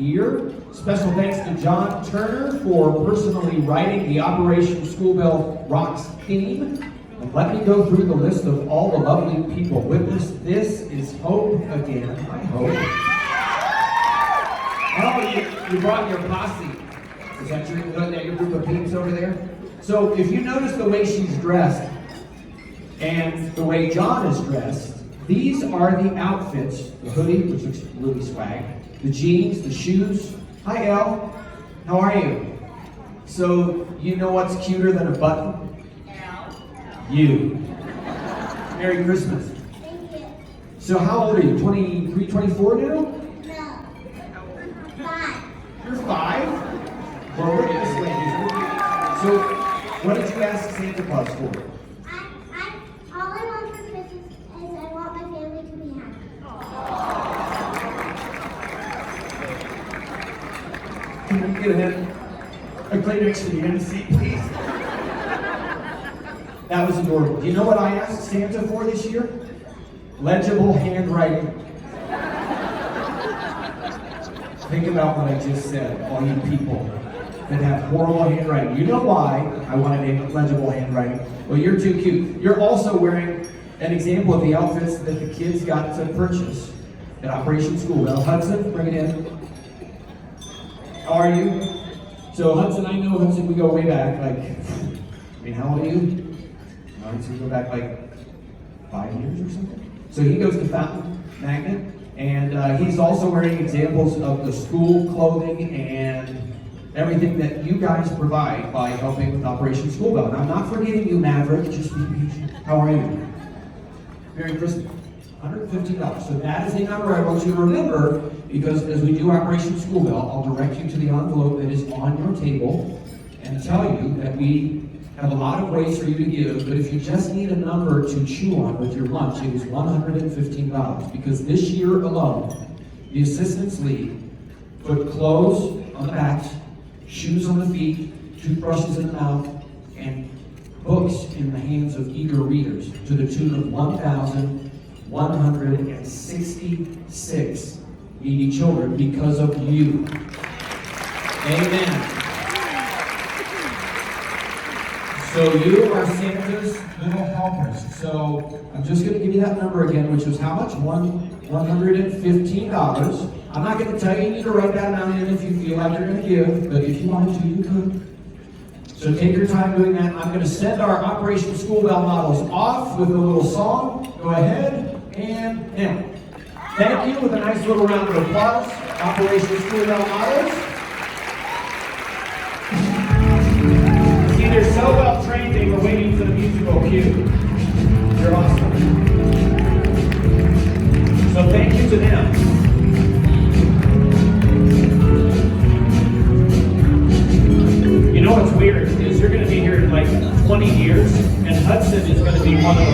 year. Special thanks to John Turner for personally writing the Operation School Bell Rocks theme. And let me go through the list of all the lovely people with us. This is Hope again, I hope. Oh, you brought your posse. Is that your group of peeps over there? So if you notice the way she's dressed and the way John is dressed, these are the outfits. The hoodie, which looks really swag. The jeans, the shoes. Hi, Elle. How are you? So, you know what's cuter than a button? You. Merry Christmas. Thank you. So how old are you? 23, 24 now? No. 5. You're 5? Well, look at this lady. So, what did you ask Santa Claus for? All I want for Christmas is I want my family to be happy. Can we get a Kleenex for the end seat, please? That was adorable. Do you know what I asked Santa for this year? Legible handwriting. Think about what I just said, all you people that have horrible handwriting. You know why I wanted legible handwriting. Well, you're too cute. You're also wearing an example of the outfits that the kids got to purchase at Operation School Bell. Hudson, bring it in. How are you? So Hudson, I know Hudson, we go way back, how old are you? All right, so we go back 5 years or something. So he goes to Fountain Magnet, and he's also wearing examples of the school clothing and everything that you guys provide by helping with Operation School Bell. And I'm not forgetting you, Maverick, just be patient. How are you? Merry Christmas. $115. So that is a number I want you to remember, because as we do Operation School Bell, I'll direct you to the envelope that is on your table and tell you that we have a lot of ways for you to give, but if you just need a number to chew on with your lunch, it is $115. Because this year alone, the Assistants League put clothes on the backs, shoes on the feet, toothbrushes in the mouth, and books in the hands of eager readers to the tune of 1,166 needy children because of you. Amen. So you are Santa's little helpers. So I'm just going to give you that number again, which was how much? $115. I'm not going to tell you need to write that amount in if you feel like you're going to give, but if you wanted to, you could. So take your time doing that. I'm going to send our Operation School Bell models off with a little song. Go ahead and now. Thank you with a nice little round of applause. Operation School Bell models. See, they're so well trained, they were waiting for the musical cue. They're awesome. So thank you to them. You know what's weird is you're going to be here in 20 years, and Hudson is going to be one of the